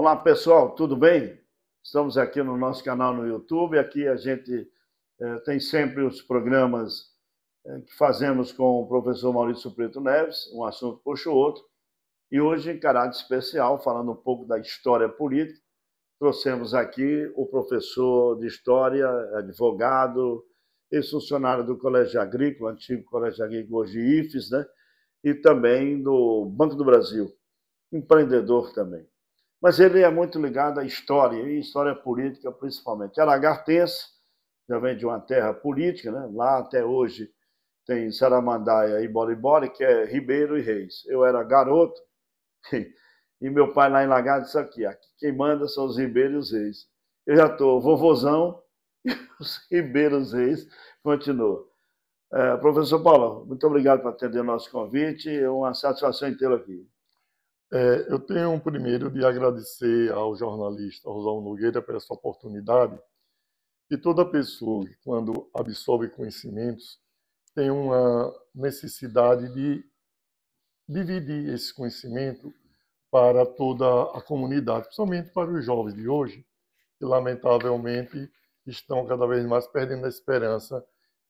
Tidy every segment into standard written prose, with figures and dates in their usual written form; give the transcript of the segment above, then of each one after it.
Olá, pessoal, tudo bem? Estamos aqui no nosso canal no YouTube. Aqui a gente tem sempre os programas que fazemos com o professor Maurício Preto Neves, um assunto puxa o outro. E hoje, em caráter especial, falando um pouco da história política, trouxemos aqui o professor de História, advogado, ex-funcionário do Colégio Agrícola, antigo Colégio Agrícola, hoje IFES, né? E também do Banco do Brasil, empreendedor também. Mas ele é muito ligado à história, e história política principalmente. É lagartense, já vem de uma terra política, né? Lá até hoje tem Saramandaia e Boribori, que é Ribeiro e Reis. Eu era garoto, e meu pai lá em Lagarto disse aqui quem manda são os Ribeiros e os Reis. Eu já estou vovozão, e os Ribeiros e Reis continuam. Professor Paulo, muito obrigado por atender o nosso convite, é uma satisfação em tê-lo aqui. Eu tenho primeiro de agradecer ao jornalista Rosal Nogueira por essa oportunidade, e toda pessoa que, quando absorve conhecimentos, tem uma necessidade de dividir esse conhecimento para toda a comunidade, principalmente para os jovens de hoje, que lamentavelmente estão cada vez mais perdendo a esperança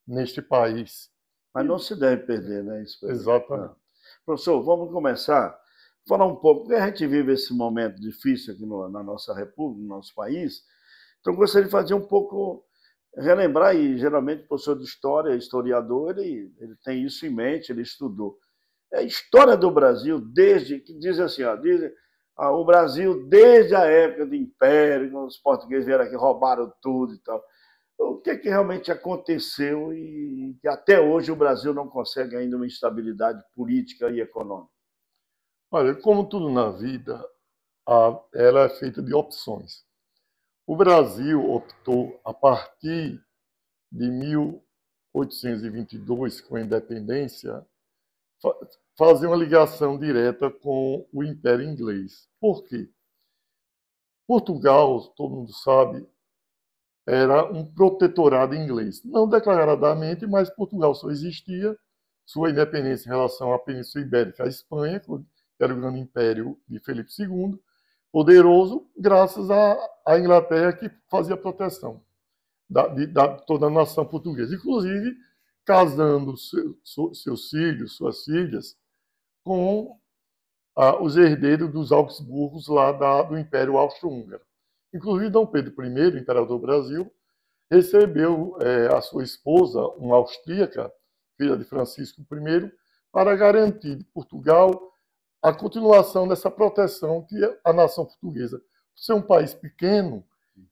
neste país. Mas não se deve perder, né? Exatamente. Não. Professor, vamos começar a falar um pouco, porque a gente vive esse momento difícil aqui na nossa república, no nosso país. Então, eu gostaria de fazer um pouco, relembrar, e geralmente o professor de História, historiador, ele tem isso em mente, ele estudou. A história do Brasil, desde, que diz assim, o Brasil desde a época do Império, quando os portugueses vieram aqui, roubaram tudo e tal. O que realmente aconteceu e que até hoje o Brasil não consegue ainda uma estabilidade política e econômica? Olha, como tudo na vida, ela é feita de opções. O Brasil optou, a partir de 1822, com a independência, fazer uma ligação direta com o Império Inglês. Por quê? Portugal, todo mundo sabe, era um protetorado inglês. Não declaradamente, mas Portugal só existia, sua independência em relação à Península Ibérica, à Espanha, que era o grande império de Felipe II, poderoso, graças à Inglaterra, que fazia proteção de toda a nação portuguesa. Inclusive, casando seus filhos, suas filhas, com os herdeiros dos Augsburgos lá do Império Austro-Húngaro. Inclusive, Dom Pedro I, imperador do Brasil, recebeu a sua esposa, uma austríaca, filha de Francisco I, para garantir de Portugal a continuação dessa proteção que a nação portuguesa, por ser um país pequeno,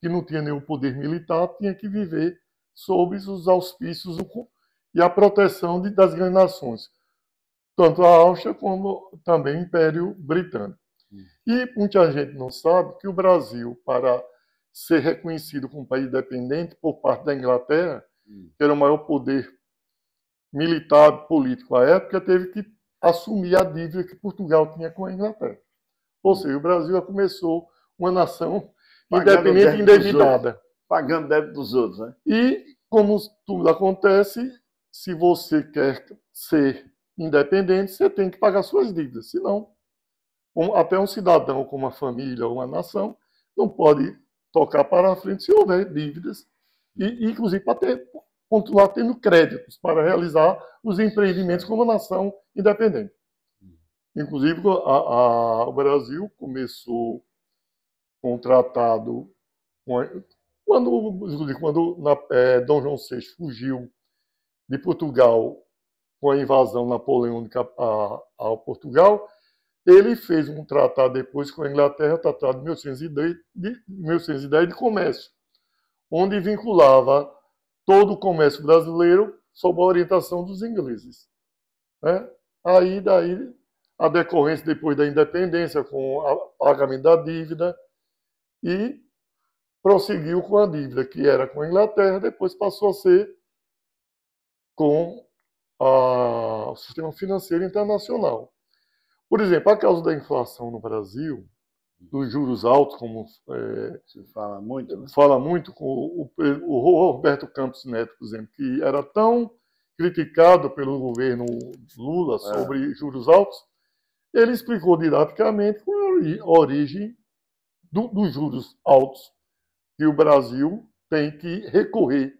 que não tinha nenhum poder militar, tinha que viver sob os auspícios e a proteção das grandes nações, tanto a Áustria como também o Império Britânico. E muita gente não sabe que o Brasil, para ser reconhecido como país independente por parte da Inglaterra, que era o maior poder militar político à época, teve que assumir a dívida que Portugal tinha com a Inglaterra. Ou seja, o Brasil já começou uma nação independente e endividada. Pagando débito dos outros, né? E, como tudo acontece, se você quer ser independente, você tem que pagar suas dívidas. Senão, até um cidadão com uma família ou uma nação não pode tocar para a frente se houver dívidas, e inclusive para continuar tendo créditos para realizar os empreendimentos como nação independente. Inclusive, o Brasil começou com um tratado quando Dom João VI fugiu de Portugal com a invasão napoleônica a Portugal. Ele fez um tratado depois com a Inglaterra, o Tratado de 1810 de comércio, onde vinculava todo o comércio brasileiro sob a orientação dos ingleses. Aí, daí, a decorrência depois da independência, com o pagamento da dívida, e prosseguiu com a dívida, que era com a Inglaterra, depois passou a ser com o sistema financeiro internacional. Por exemplo, a causa da inflação no Brasil, dos juros altos, como se fala muito, né? Fala muito com o Roberto Campos Neto, por exemplo, que era tão criticado pelo governo Lula sobre juros altos, ele explicou didaticamente qual é a origem dos juros altos que o Brasil tem que recorrer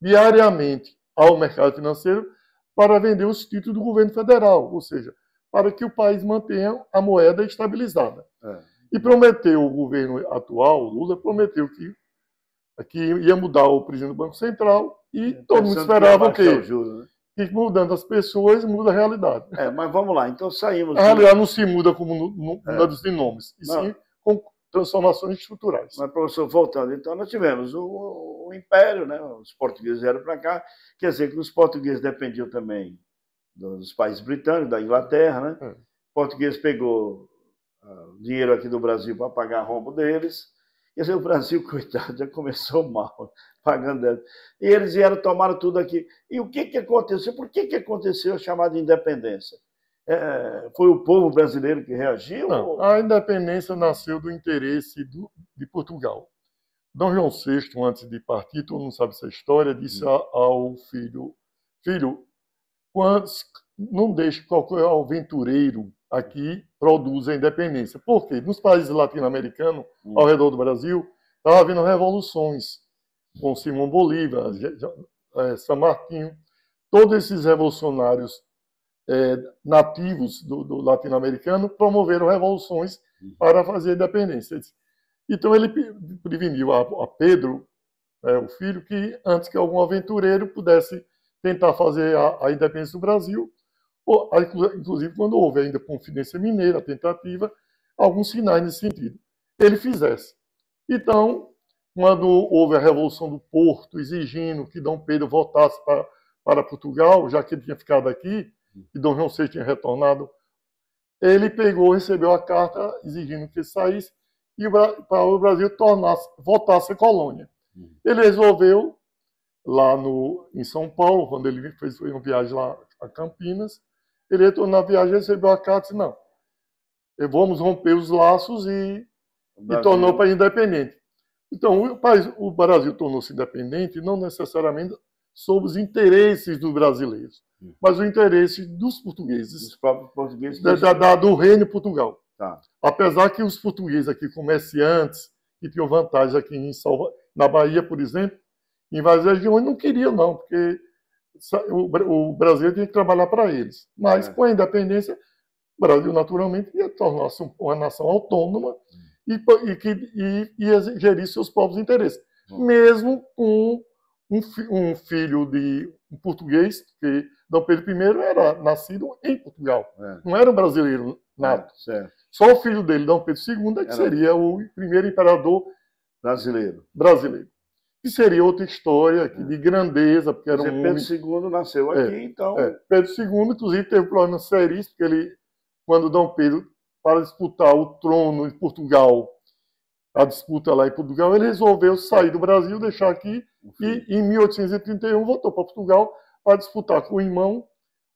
diariamente ao mercado financeiro para vender os títulos do governo federal, ou seja, para que o país mantenha a moeda estabilizada. E prometeu, o governo atual, Lula, prometeu que ia mudar o presidente do Banco Central e todo mundo esperava o quê? Que mudando as pessoas, muda a realidade. Mas vamos lá, então saímos... A realidade não se muda como mudança de nomes, e sim com transformações estruturais. Mas, professor, voltando, então nós tivemos o Império, né? Os portugueses vieram para cá, quer dizer que os portugueses dependiam também dos países britânicos, da Inglaterra, né? O português pegou dinheiro aqui do Brasil para pagar rombo deles. Quer dizer, o Brasil, coitado, já começou mal, pagando dela. E eles vieram, tomaram tudo aqui. E o que aconteceu? Por que aconteceu a chamada independência? Foi o povo brasileiro que reagiu? Não, a independência nasceu do interesse de Portugal. Dom João VI, antes de partir, todo mundo sabe essa história, disse ao filho, não deixe qualquer aventureiro aqui produza a independência. Por quê? Nos países latino-americanos, ao redor do Brasil, estava havendo revoluções, com Simão Bolívar, San Martín, todos esses revolucionários nativos do latino-americano promoveram revoluções para fazer a independência. Então ele preveniu a Pedro, o filho, que antes que algum aventureiro pudesse tentar fazer a independência do Brasil, inclusive quando houve ainda Confidência Mineira, a tentativa, alguns sinais nesse sentido, ele fizesse. Então, quando houve a Revolução do Porto, exigindo que Dom Pedro voltasse para Portugal, já que ele tinha ficado aqui, e Dom João VI tinha retornado, ele recebeu a carta exigindo que ele saísse e para o Brasil voltasse a colônia. Ele resolveu, lá em São Paulo, quando ele fez uma viagem lá a Campinas, ele retornou na viagem, recebeu a carta e disse, não, vamos romper os laços e tornou o país independente. Então, o Brasil tornou-se independente não necessariamente sob os interesses dos brasileiros, mas o interesse dos portugueses. Dos próprios portugueses. Do Reino de Portugal. Tá. Apesar que os portugueses aqui, comerciantes, que tinham vantagens aqui na Bahia, por exemplo, em várias regiões, não queriam não, porque o Brasil tinha que trabalhar para eles. Mas com a independência, o Brasil naturalmente ia tornar-se uma nação autônoma e ia gerir seus próprios interesses. Mesmo com um filho de um português, que Dom Pedro I era nascido em Portugal. Não era um brasileiro nato. Só o filho dele, Dom Pedro II, que seria o primeiro imperador brasileiro. Que seria outra história de grandeza, porque era um Pedro II nasceu aqui, então... Pedro II, inclusive, teve um problema seríssimo, porque quando Dom Pedro, para disputar o trono em Portugal, a disputa lá em Portugal, ele resolveu sair do Brasil, deixar aqui, e em 1831 voltou para Portugal para disputar com o irmão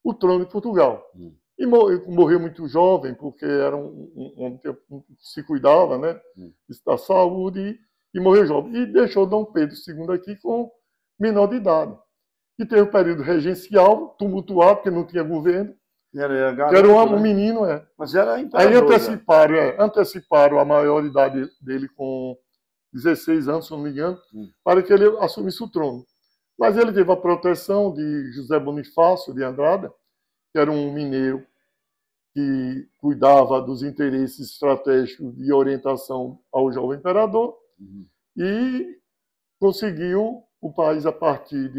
o trono de Portugal. E morreu muito jovem, porque era um homem que se cuidava, né, da saúde, e morreu jovem. E deixou Dom Pedro II aqui com menor de idade. E teve um período regencial, tumultuado, porque não tinha governo. Era um menino, Mas era imperador. Aí anteciparam a maioridade dele com 16 anos, se não me engano, para que ele assumisse o trono. Mas ele teve a proteção de José Bonifácio de Andrada, que era um mineiro que cuidava dos interesses estratégicos de orientação ao jovem imperador, e conseguiu o país, a partir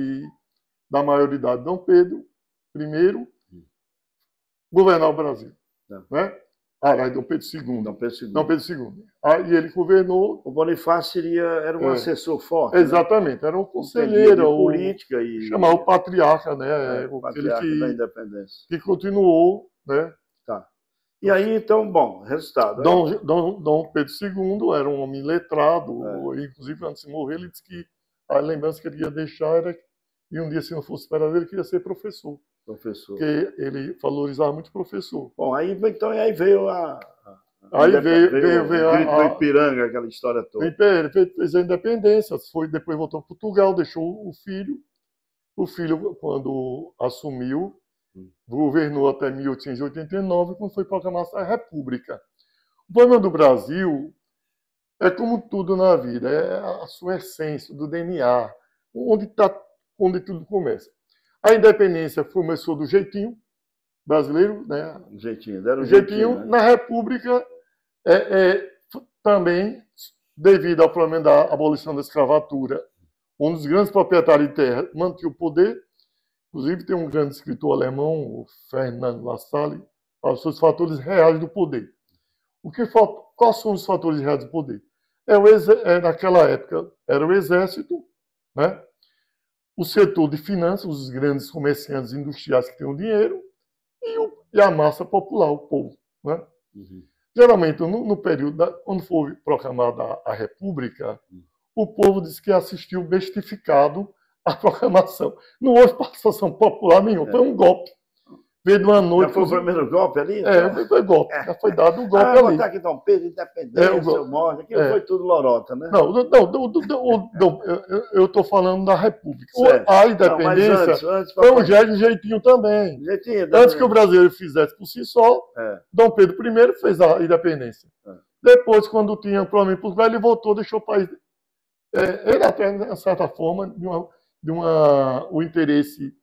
da maioridade de Dom Pedro I, governar o Brasil. Né? Dom Pedro II. Dom Pedro II. Aí ele governou. O Bonifácio era um assessor forte. Exatamente, era um conselheiro. Política e... Chamava o patriarca, né? O patriarca da independência. Que continuou, né? Tá. E aí, então, bom, resultado. Dom Pedro II era um homem letrado, inclusive antes de morrer, ele disse que a lembrança que ele ia deixar era que um dia, se não fosse imperador, ele queria ser professor. Porque ele valorizava muito o professor. Bom, aí veio Aí veio o grito do Ipiranga, aquela história toda. Ele fez a independência, depois voltou a Portugal, deixou o filho. O filho, quando assumiu, governou até 1889, quando foi proclamada a República. O problema do Brasil É como tudo na vida, é a sua essência, do DNA, onde tudo começa. A independência começou do jeitinho brasileiro, né? Deram um jeitinho, né? Na República, também, devido ao problema da abolição da escravatura, um dos grandes proprietários de terra mantinha o poder. Inclusive, tem um grande escritor alemão, o Fernand Lassalle, fala sobre os fatores reais do poder. Quais são os fatores reais do poder? Naquela época, era o exército, né? O setor de finanças, os grandes comerciantes industriais que tinham dinheiro, e a massa popular, o povo. Né? Uhum. Geralmente, no período, quando foi proclamada a República, o povo disse que assistiu bestificado à proclamação. Não houve participação popular nenhuma, foi um golpe. Veio de uma noite. Já foi o primeiro golpe ali? Foi golpe. Já foi dado um golpe ali. Botar aqui Dom Pedro, independência, morte, aquilo foi tudo lorota, né? Não, eu estou falando da República. Certo. A independência antes, foi um jeitinho também. Antes que o brasileiro fizesse por si só, Dom Pedro I fez a independência. Depois, quando tinha problema em Portugal, ele voltou, deixou o país. Ele até, de certa forma, o interesse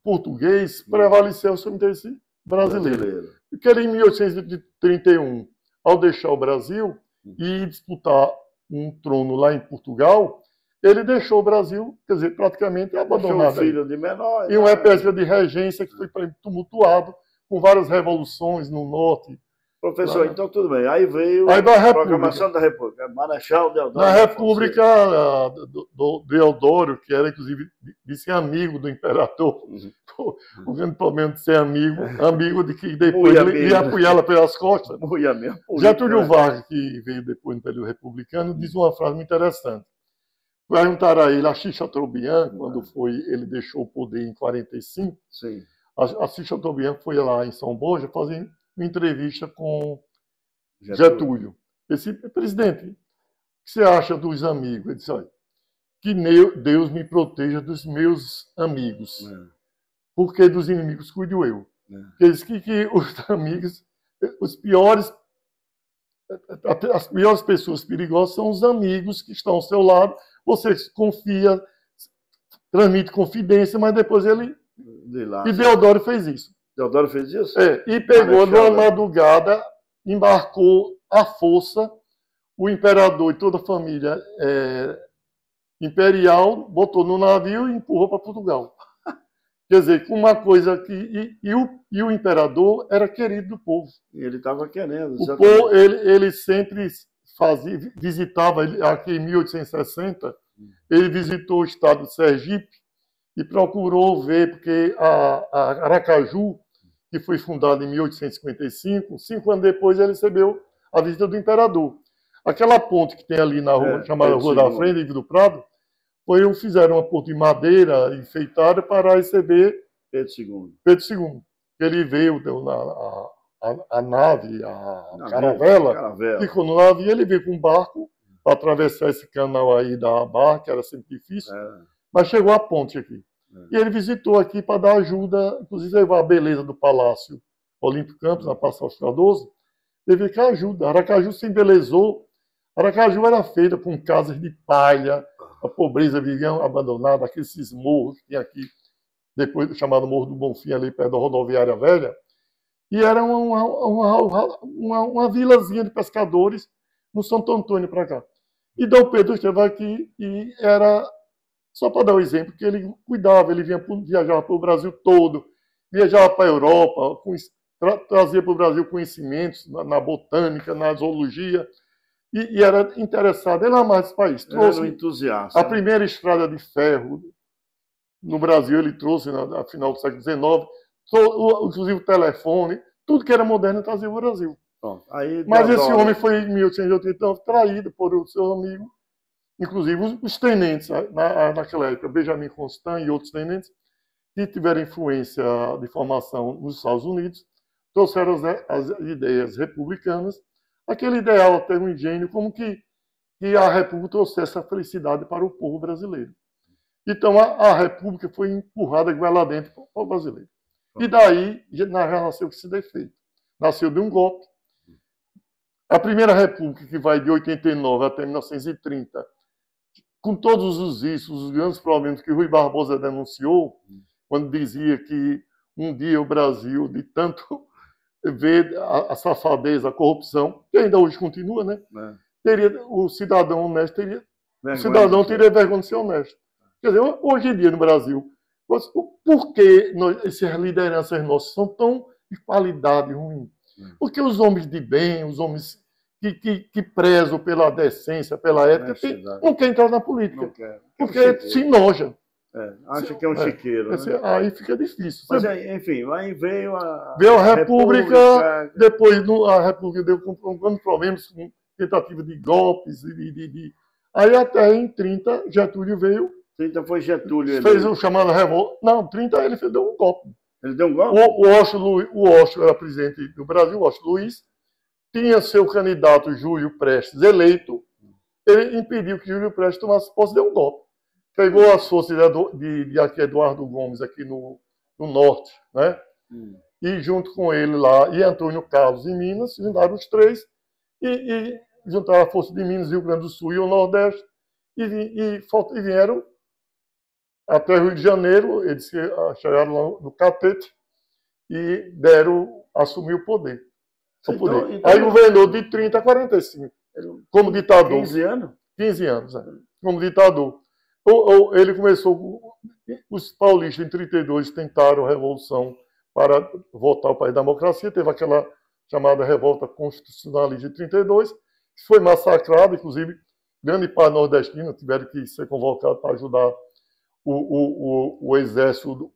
português prevaleceu sobre o interesse brasileiro. Porque ele, em 1831, ao deixar o Brasil e disputar um trono lá em Portugal, ele deixou o Brasil, quer dizer, praticamente abandonado. Filho de menor. E uma espécie de regência que foi tumultuado, com várias revoluções no norte. Professor, então tudo bem. Aí veio a proclamação da República. Marechal Deodoro. Na República, Deodoro, que era, inclusive, disse amigo do imperador, o grande problema de ser amigo de que depois ele ia apoiá-la pelas costas. Getúlio Vargas, que veio depois no período republicano, diz uma frase muito interessante. Perguntaram a ele, Assis Chateaubriand, quando ele deixou o poder em 1945, Assis Chateaubriand foi lá em São Borja fazer uma entrevista com Getúlio. Esse presidente, o que você acha dos amigos? Ele disse, olha, que Deus me proteja dos meus amigos, porque dos inimigos cuido eu. Ele disse que os amigos, as piores pessoas perigosas são os amigos que estão ao seu lado. Você confia, transmite confidência, mas depois ele... E Deodoro fez isso. Deodoro fez isso? E pegou numa madrugada, embarcou à força o imperador e toda a família imperial, botou no navio e empurrou para Portugal. Quer dizer, com uma coisa que... E o imperador era querido do povo. E ele estava querendo. O povo, ele sempre visitava, aqui em 1860, ele visitou o estado de Sergipe e procurou ver, porque a Aracaju, que foi fundada em 1855, 5 anos depois ele recebeu a visita do imperador. Aquela ponte que tem ali na rua, chamada Rua da Frente, Livre do Prado, fizeram uma ponte de madeira enfeitada para receber Pedro II. Ele veio a nave, a caravela, ficou no navio, ele veio com um barco para atravessar esse canal aí da barra, que era sempre difícil, mas chegou à ponte aqui. E ele visitou aqui para dar ajuda, inclusive levar a beleza do Palácio Olímpico Campos, na Praça Alves Cardoso, teve que ajuda. Aracaju se embelezou. Aracaju era feita com casas de palha, a pobreza vivia abandonada, aqueles morros que tinha aqui, depois chamado Morro do Bonfim, ali perto da rodoviária velha, e era uma vilazinha de pescadores no Santo Antônio para cá. E Dom Pedro esteve aqui e era... Só para dar um exemplo, que ele cuidava, ele viajava para o Brasil todo, viajava para a Europa, trazia para o Brasil conhecimentos na botânica, na zoologia, e era interessado, ele amava esse país. Trouxe um entusiasta. A primeira estrada de ferro no Brasil, ele trouxe no final do século XIX, inclusive o telefone, tudo que era moderno ele trazia para o Brasil. Mas esse homem foi, em 1889, traído por o seu amigo, inclusive os tenentes, naquela época, Benjamin Constant e outros tenentes, que tiveram influência de formação nos Estados Unidos, trouxeram as ideias republicanas, aquele ideal até um ingênio, como que a República trouxesse a felicidade para o povo brasileiro. Então, a República foi empurrada lá dentro para o brasileiro. E daí, nasceu esse defeito. Nasceu de um golpe. A Primeira República, que vai de 89 até 1930, com todos os vícios, os grandes problemas que Rui Barbosa denunciou, quando dizia que um dia o Brasil, de tanto ver a safadeza, a corrupção, que ainda hoje continua, né? O cidadão honesto teria vergonha de ser honesto. Quer dizer, hoje em dia no Brasil, por que essas lideranças nossas são tão de qualidade ruim? Porque os homens de bem, os homens que prezam pela decência, pela ética, não querem entrar na política. Porque se enoja. Acha que é um chiqueiro. Né? Aí fica difícil. Mas, enfim, aí veio a República. Depois a República deu com problemas, com tentativa de golpes. Aí até em 30, Getúlio veio. 30 foi Getúlio. Fez o chamado revolta. Não, 30 ele deu um golpe. Ele deu um golpe? O Washington era presidente do Brasil, Washington Luiz, tinha seu candidato Júlio Prestes eleito. Ele impediu que Júlio Prestes tomasse posse e deu um golpe. Pegou as forças de Eduardo Gomes aqui no norte, né? E junto com ele lá, e Antônio Carlos em Minas, juntaram os três e juntaram a força de Minas, Rio Grande do Sul e o Nordeste e vieram até Rio de Janeiro. Eles chegaram lá no Catete e assumiu o poder. Então, aí governou de 30 a 45, como ditador. 15 anos? 15 anos, como ditador. Ele começou, os paulistas em 32 tentaram a revolução para voltar ao país da democracia, teve aquela chamada revolta constitucionalista de 32, que foi massacrada, inclusive grande parte nordestina tiveram que ser convocados para ajudar o exército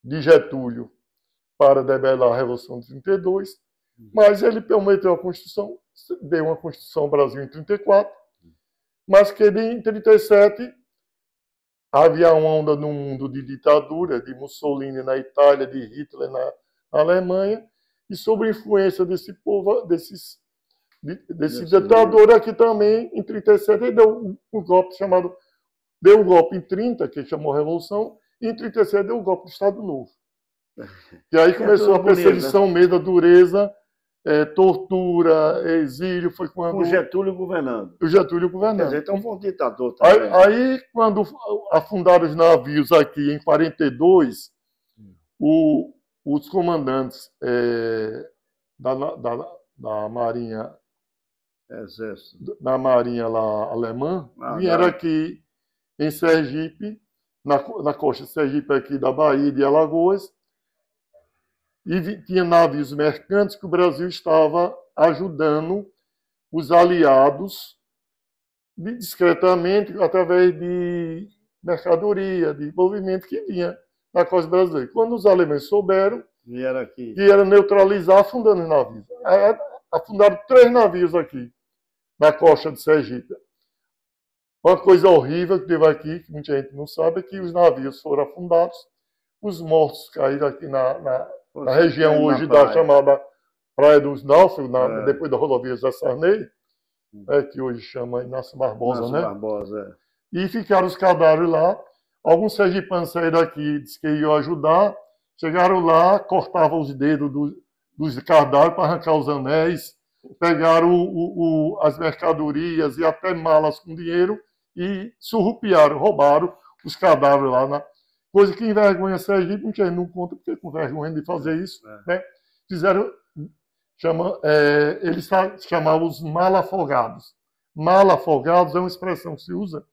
de Getúlio para debelar a Revolução de 32, mas ele prometeu a Constituição, deu uma Constituição ao Brasil em 34, mas que em 37 havia uma onda no mundo de ditadura, de Mussolini na Itália, de Hitler na Alemanha, e sob a influência desse povo, desse ditador aqui também, em 37, ele deu um golpe chamado... Deu um golpe em 30, que chamou Revolução, e em 37 deu um golpe do Estado Novo. E aí começou a perseguição mesmo, a dureza, tortura, exílio, foi quando... O Getúlio governando. O Getúlio governando. Quer dizer, então foi um ditador também. Aí quando afundaram os navios aqui em 42, os comandantes da Marinha... Exército. Da Marinha lá, alemã, vieram aqui em Sergipe, na costa de Sergipe aqui da Bahia de Alagoas, e tinha navios mercantes que o Brasil estava ajudando os aliados discretamente, através de mercadoria, de movimento que vinha na costa brasileira. Quando os alemães souberam, vieram neutralizar, afundando os navios. Afundaram 3 navios aqui, na costa de Sergipe. Uma coisa horrível que teve aqui, que muita gente não sabe, é que os navios foram afundados, os mortos caíram aqui na região hoje da chamada Praia dos Náufragos, depois da rodovia Zé Sarney, que hoje chama Inácio Barbosa, né? Barbosa, E ficaram os cadáveres lá. Alguns sergipanos saíram daqui, disse que iam ajudar, chegaram lá, cortavam os dedos dos cadáveres para arrancar os anéis, pegaram as mercadorias e até malas com dinheiro e surrupiaram, roubaram os cadáveres lá. Coisa que envergonha Sergipe, muita gente não conta, porque com vergonha de fazer isso. Né? Fizeram, eles chamavam os malafogados. Malafogados é uma expressão que se usa,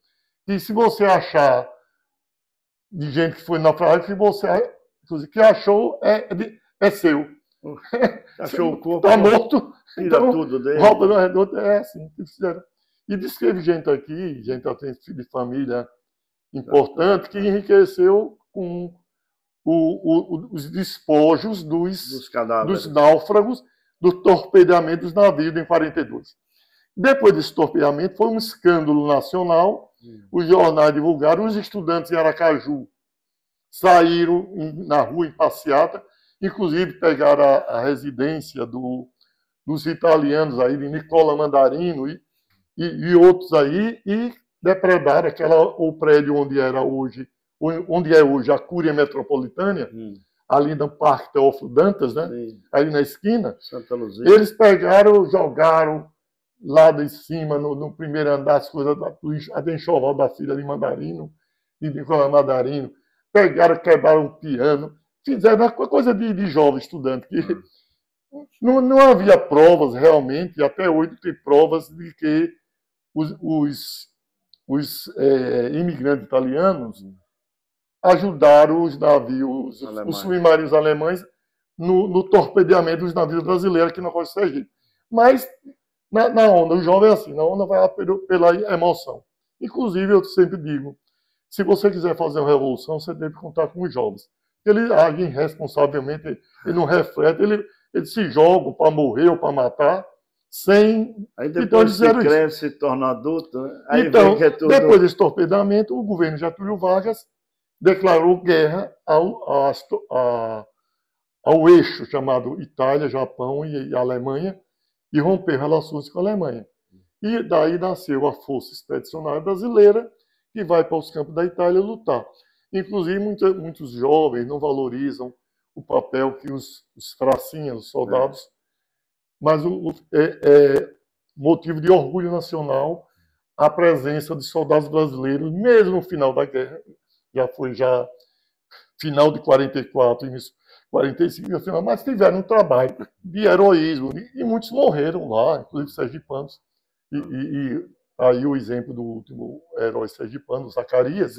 e se você achar de gente que foi na praia, que achou, é seu. Achou o corpo, está morto, tira então, tudo dele. rouba no redor, é assim que fizeram. E descreve gente aqui, gente que tem filho de família importante, que enriqueceu com os despojos dos náufragos, do torpedeamento dos navios em 42. Depois desse torpedeamento, foi um escândalo nacional, os jornais divulgaram, os estudantes em Aracaju saíram na rua em passeata, inclusive pegaram a residência dos italianos aí, de Nicola Mandarino e outros aí, e depredaram o prédio onde é hoje a Cúria Metropolitana, ali no Parque Teófilo Dantas, né? Sim. Ali na esquina. Santa Luzia. Eles pegaram, jogaram lá de cima, no primeiro andar, as coisas do enxoval da filha de Mandarino, de Nicolau Mandarino. Pegaram, quebraram um piano. Fizeram uma coisa de jovem estudante, que não havia provas realmente, e até hoje tem provas de que os imigrantes italianos ajudaram os navios, os submarinos alemães, no torpedeamento dos navios brasileiros aqui na costa do Sergipe. Mas, na onda, o jovem é assim, na onda vai pela emoção. Inclusive, eu sempre digo, se você quiser fazer uma revolução, você deve contar com os jovens. Ele age irresponsavelmente, ele não reflete, eles se jogam para morrer ou para matar, sem... Aí depois então, se cresce, se torna adulto, né? Aí então, vem que é tudo... depois desse torpedeamento, o governo Getúlio Vargas declarou guerra ao eixo chamado Itália, Japão e Alemanha, e rompeu relações com a Alemanha. E daí nasceu a Força Expedicionária Brasileira, que vai para os campos da Itália lutar. Inclusive, muitos jovens não valorizam o papel que os pracinhas, os soldados, mas é motivo de orgulho nacional a presença de soldados brasileiros, mesmo no final da guerra, já final de 44, início de 45, mas tiveram um trabalho de heroísmo, e muitos morreram lá, inclusive sergipanos, e aí o exemplo do último herói sergipano, Zacarias,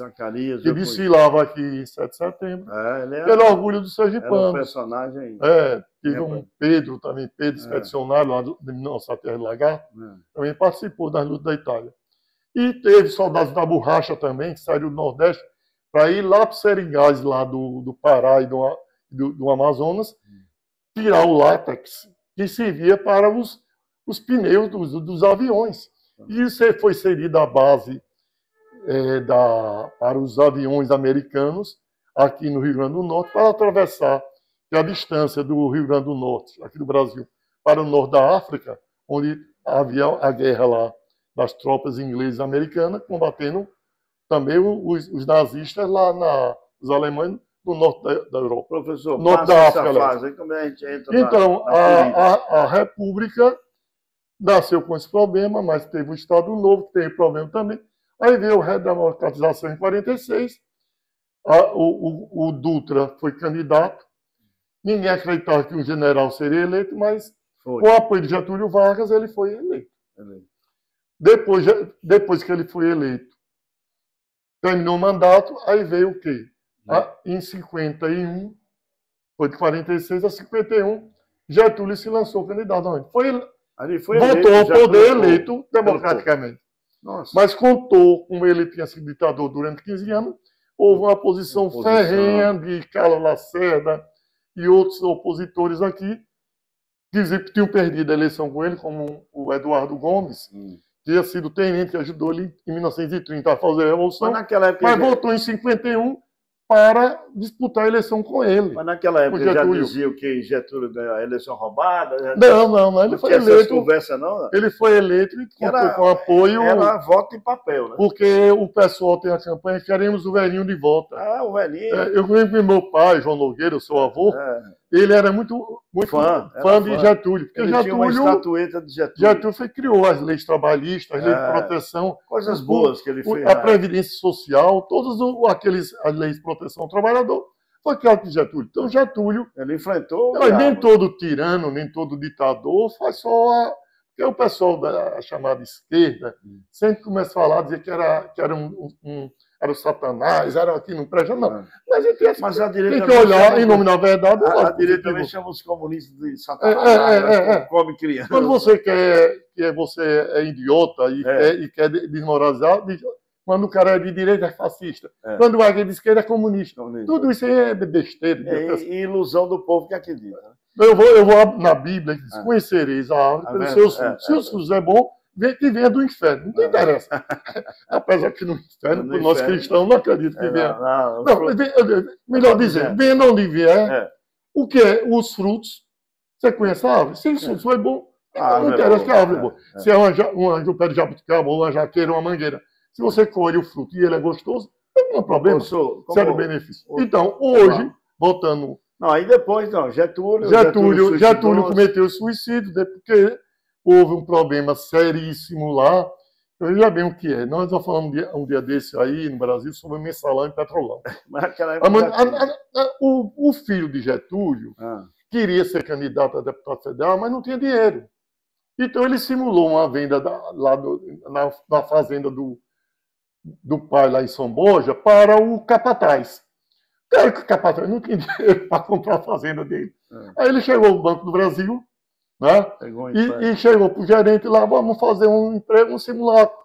que desfilava aqui em 7 de setembro, pelo orgulho do sergipano. Era um personagem... Teve um Pedro também, Pedro Expedicionário, lá de nossa terra de Lagarto, também participou das lutas da Itália. E teve soldados da borracha também, que saíram do Nordeste, para ir lá para os Seringais, lá do Pará e do Amazonas, tirar o látex, que servia para os pneus dos aviões. E isso foi cedido à base para os aviões americanos aqui no Rio Grande do Norte, para atravessar a distância do Rio Grande do Norte, aqui do Brasil, para o norte da África, onde havia a guerra lá das tropas inglesas e americanas, combatendo também os nazistas lá, os alemães no norte da Europa. Professor, norte da África, essa fase, como a gente entra então, a República nasceu com esse problema, mas teve o Estado Novo, que teve problema também. Aí veio a redemocratização em 46, o Dutra foi candidato, ninguém acreditava que um general seria eleito, mas com o apoio de Getúlio Vargas ele foi eleito. Depois que ele foi eleito, terminou o mandato, aí veio o quê? Em 51, foi de 46 a 51, Getúlio se lançou candidato. Voltou ao poder eleito democraticamente. Mas contou, como ele tinha sido ditador durante 15 anos, houve uma oposição ferrenha de Carlos Lacerda e outros opositores aqui, que tinham perdido a eleição com ele, como o Eduardo Gomes, que tinha sido tenente, que ajudou ele em 1930 a fazer a Revolução, mas voltou em 51 para disputar a eleição com ele. Mas naquela época já dizia que Getúlio ganhou a eleição roubada? Não, ele foi eleito. Conversa, não? Ele foi eleito e contou com apoio. Era voto em papel, né? Porque o pessoal tem a campanha "Queremos o velhinho de volta". O velhinho. Eu lembro que meu pai, João Nogueira, o seu avô, ele era muito fã de Getúlio. Porque ele tinha uma estatueta de Getúlio. Getúlio criou as leis trabalhistas, as leis de proteção. Coisas boas que ele fez. A Previdência Social, todas as leis de proteção ao trabalhador, foi criado por Getúlio. Então, Getúlio... Ele enfrentou... nem todo tirano, nem todo ditador faz só... Porque o pessoal da chamada esquerda sempre começa a falar, dizer que era o Satanás, era aqui, não presta, não. Mas a direita tem que olhar em nome da verdade. A direita também chama os comunistas de Satanás, come criança. Quando você você é idiota e quer desmoralizar, quando o cara é de direita é fascista. Quando o é de esquerda é comunista. Tudo isso aí é besteira. É ilusão do povo que acredita. Eu vou na Bíblia e diz: conhecereis a árvore pelos seus frutos. Se os frutos é bom, que venha do inferno. Não tem interessa. Apesar que no inferno, para nós cristãos, não acredito que venha. Melhor dizer, venha de onde vier. O que é? Os frutos. Você conhece a árvore? Se os frutos foi bom, não interessa que a árvore é boa. Se é um pé de jabuticaba, ou uma jaqueira, ou uma mangueira, se você colhe o fruto e ele é gostoso, não tem problema. Sério benefício. Então, hoje, voltando Não, aí depois, não, Getúlio cometeu suicídio, porque houve um problema seríssimo lá. Veja bem o que é. Nós já falamos um dia desse aí no Brasil sobre mensalão e petrolão. Mas naquela época o filho de Getúlio queria ser candidato a deputado federal, mas não tinha dinheiro. Então ele simulou uma venda na fazenda do pai lá em São Borja para o capataz. Claro que o capataz não tinha dinheiro para comprar a fazenda dele. Aí ele chegou ao Banco do Brasil, né? E chegou para o gerente lá, vamos fazer um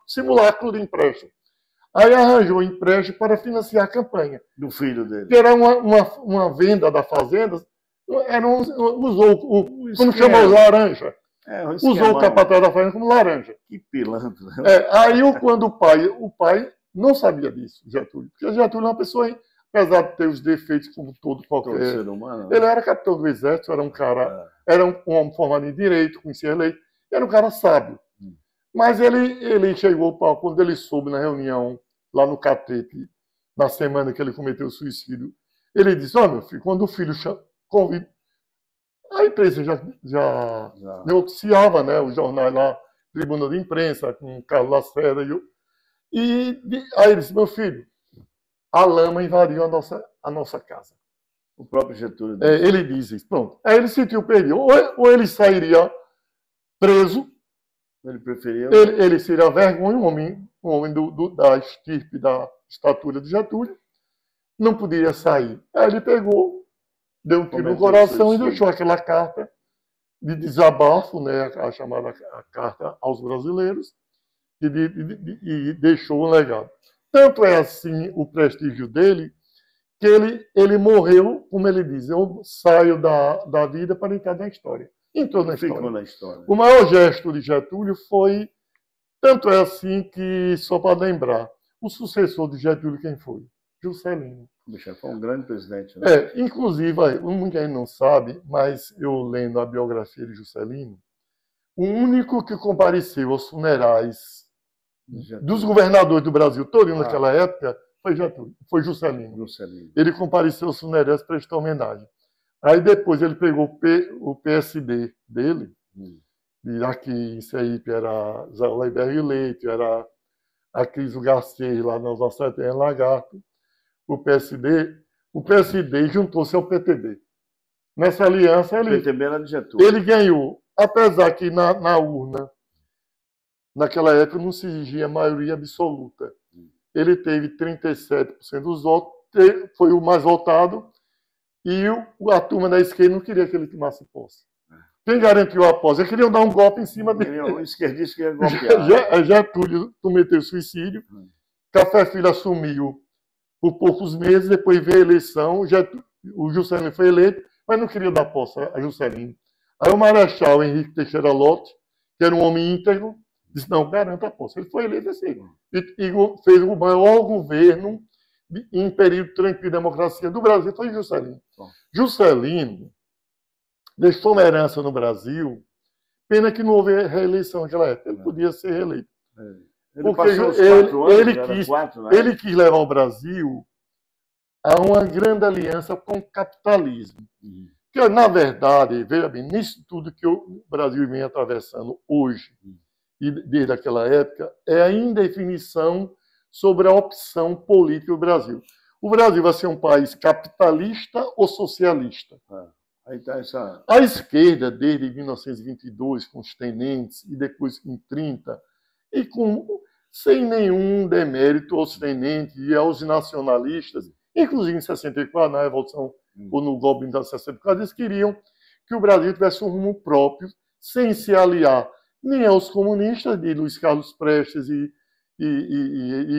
simulacro de empréstimo. Aí arranjou empréstimo para financiar a campanha. Do filho dele. Que era uma venda da fazenda, usou como chama, laranja. Usou o capataz da fazenda como laranja. Que pilantra. Aí quando o pai não sabia disso, Getúlio. Porque Getúlio é uma pessoa, apesar de ter os defeitos como todo qualquer ser humano, né? Ele era capitão do exército, era um cara, era um homem formado em direito, conhecia a lei, era um cara sábio. Mas ele chegou, quando ele soube na reunião lá no Catete, na semana que ele cometeu o suicídio, ele disse: ó, meu filho, quando o filho convida. A imprensa já noticiava, né, os jornais lá, Tribuna de Imprensa, com Carlos Lacerda. Aí ele disse: meu filho, a lama invadiu a nossa casa. O próprio Getúlio. Ele diz isso. Pronto. Aí ele sentiu perigo. Ou ele sairia preso. Ele preferia. Ele seria vergonha, um homem da estirpe, da estatura de Getúlio. Não poderia sair. Aí ele pegou, deu um tiro no coração e deixou aquela carta de desabafo, né, a chamada carta aos brasileiros, e deixou um legado. Tanto é assim o prestígio dele, que ele morreu, como ele diz, eu saio da vida para entrar na história. Entrou na história. Ficou na história. O maior gesto de Getúlio foi, tanto é assim que, só para lembrar, o sucessor de Getúlio quem foi? Juscelino. Foi um grande presidente. Né? Inclusive, muita gente não sabe, mas eu lendo a biografia de Juscelino, o único que compareceu aos funerais dos governadores do Brasil todo naquela época foi Getúlio, foi Juscelino. Ele compareceu aos funerais, prestou homenagem. Aí depois ele pegou o PSD dele, e aqui em Sergipe era Zé Olaiberg Leite, era a Cris Garcês lá nos nossos Lagarto. O PSD juntou-se ao PTB. Nessa aliança, PTB era de Getúlio. Ele ganhou, apesar que na urna, naquela época, não se exigia maioria absoluta. Ele teve 37% dos votos, foi o mais votado, e a turma da esquerda não queria que ele tomasse posse. Quem garantiu a posse? Eles queriam dar um golpe em cima dele. O esquerdista queria golpear. Getúlio cometeu suicídio, Café Filho assumiu por poucos meses, depois veio a eleição, o Juscelino foi eleito, mas não queria dar posse a Juscelino. Aí o Marechal Henrique Teixeira Lott, que era um homem íntegro, disse: não, garanta a posse. Ele foi eleito assim. E fez o maior governo em período tranquilo de democracia do Brasil, foi Juscelino. Juscelino deixou uma herança no Brasil, pena que não houve reeleição naquela época. Ele podia ser reeleito. Porque ele quis levar o Brasil a uma grande aliança com o capitalismo. Que, na verdade, veja bem, nisso tudo que o Brasil vem atravessando hoje, e desde aquela época, é a indefinição sobre a opção política do Brasil. O Brasil vai ser um país capitalista ou socialista? Aí tá essa... A esquerda, desde 1922, com os tenentes, e depois em 30, e sem nenhum demérito aos tenentes e aos nacionalistas, inclusive em 64, na Revolução, ou no golpe de 64, eles queriam que o Brasil tivesse um rumo próprio, sem se aliar nem aos comunistas, de Luiz Carlos Prestes e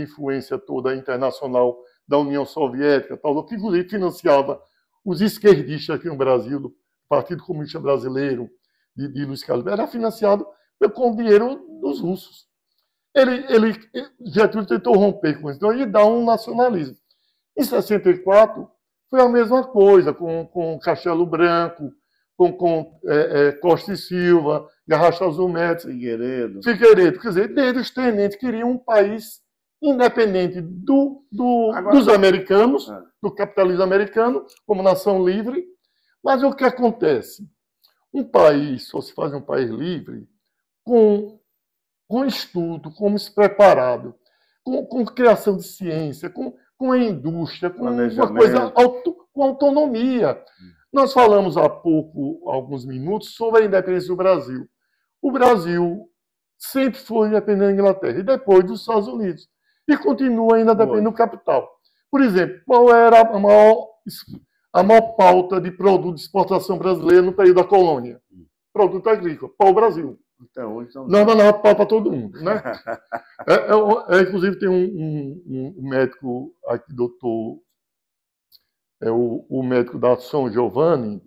influência toda internacional da União Soviética, que inclusive financiava os esquerdistas aqui no Brasil, do Partido Comunista Brasileiro, de Luiz Carlos Prestes, era financiado com dinheiro dos russos. Getúlio tentou romper com isso, então ele dá um nacionalismo. Em 64, foi a mesma coisa, com Castelo Branco, com Costa e Silva, Garrastazu Azul Médici, Figueiredo. Quer dizer, desde os tenentes queriam um país independente dos americanos, do capitalismo americano, como nação livre, Mas o que acontece? Um país só se faz um país livre com estudo, com se preparado, com criação de ciência, com a indústria, com uma coisa com autonomia. Nós falamos há pouco, há alguns minutos, sobre a independência do Brasil. O Brasil sempre foi independente da Inglaterra e depois dos Estados Unidos. E continua ainda dependendo do capital. Por exemplo, qual era a maior pauta de produto de exportação brasileira no período da colônia? Produto agrícola, pau-brasil. Então, hoje nós mandávamos pau para todo mundo, né? Inclusive tem um médico aqui, doutor, o médico da São Giovanni,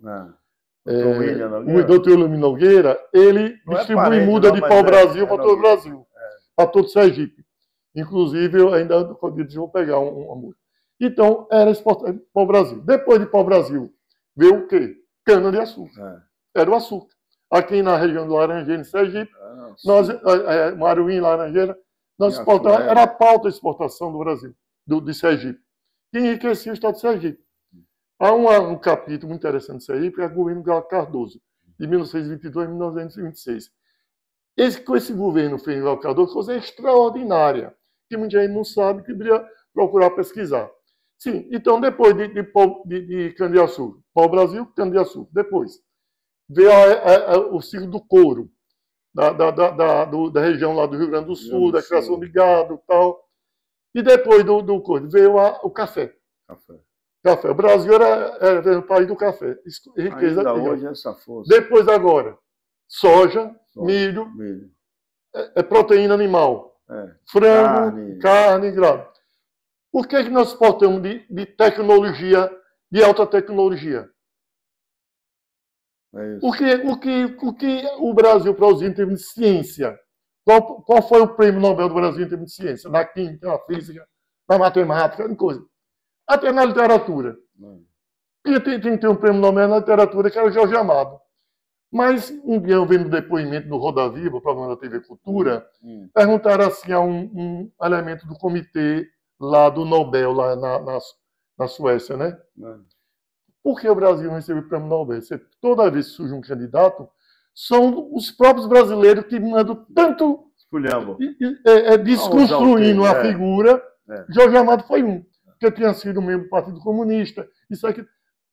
o doutor Ilumino Nogueira, ele distribui muda de pau-brasil para todo o Brasil, para todo o Sergipe. Inclusive, eu ainda vou pegar uma muda. Então, era exportado pau-brasil. Depois de pau-brasil, veio o quê? Cana-de-açúcar. Era o açúcar. Aqui na região do Laranjeira, em Sergipe, Maruim, Laranjeira, nós exportávamos, era a pauta de exportação do Brasil, de Sergipe, que enriquecia o estado de Sergipe. Há um capítulo muito interessante de Sergipe, que é o governo Cardoso, de 1922 a 1926. Com esse governo fez o Cardoso, coisa extraordinária, que muita gente não sabe, que deveria procurar pesquisar. Sim, então depois de cana-de-açúcar, pau-brasil, cana-de-açúcar, depois veio o ciclo do couro, da região lá do Rio Grande do Sul, da criação de gado e tal. E depois do couro veio o café. Café. O Brasil era o país do café. Riqueza. Ainda hoje é essa força. Depois agora, soja, milho. Proteína animal. Frango, carne, grado. O que é que nós exportamos de tecnologia, de alta tecnologia? O que o Brasil produziu em termos de ciência? Qual foi o prêmio Nobel do Brasil em termos de ciência? Na química, na física, na matemática, em coisa. Até na literatura. E tem que ter um prêmio Nobel na literatura, que era o Jorge Amado. Mas um dia eu vendo o depoimento no Roda Viva, o programa da TV Cultura, perguntaram assim a um elemento do comitê lá do Nobel, lá na Suécia, né? Por que o Brasil não recebeu o prêmio Nobel? Toda vez que surge um candidato, são os próprios brasileiros que mandam tanto desconstruindo a figura. Jorge Amado foi um, que tinha sido membro do Partido Comunista. Isso aqui,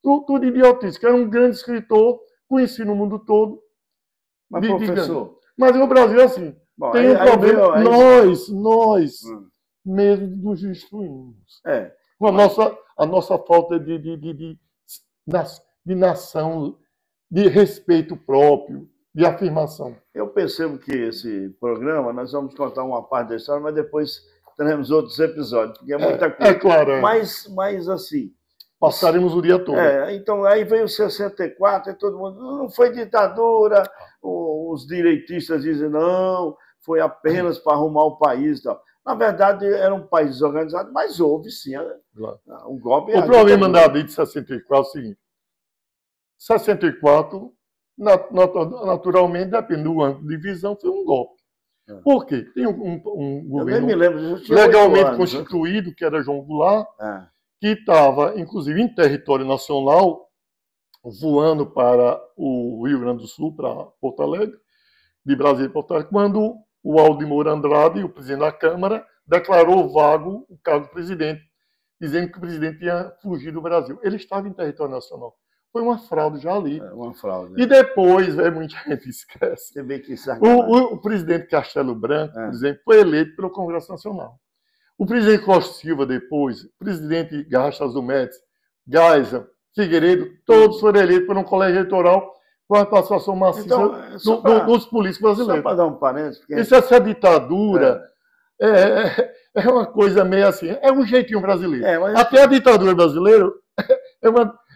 tudo idiotice, que era um grande escritor, conhecido no mundo todo. Mas, professor... Mas o Brasil é assim. Tem um problema. Nós mesmo nos destruímos. Com a nossa falta de nação, de respeito próprio, de afirmação. Eu percebo que esse programa, nós vamos contar uma parte da história, mas depois teremos outros episódios, porque é muita coisa. Claro. Mas assim... Passaremos o dia todo. Então, aí veio 64, e todo mundo... Não foi ditadura, os direitistas dizem não, foi apenas para arrumar o país e tal. Na verdade, era um país desorganizado, mas houve sim um golpe. O problema da lei de 64 é o seguinte: 64, naturalmente, depende do âmbito de visão, foi um golpe. Por quê? Tem um governo legalmente constituído, que era João Goulart, que estava, inclusive, em território nacional, voando para o Rio Grande do Sul, para Porto Alegre, de Brasília para Porto Alegre, quando o Aldemir Andrade, o presidente da Câmara, declarou vago o cargo do presidente, dizendo que o presidente tinha fugido do Brasil. Ele estava em território nacional. Foi uma fraude já ali. Uma fraude. E depois, muita gente esquece. Você vê que o presidente Castelo Branco, por exemplo, foi eleito pelo Congresso Nacional. O presidente Costa Silva depois, o presidente Garras do Médici, Geisel, Figueiredo, todos foram eleitos por um colégio eleitoral com a participação maciça dos políticos brasileiros. Só para dar um parênteses... Porque... Essa ditadura é uma coisa meio assim, é um jeitinho brasileiro. Até a ditadura brasileira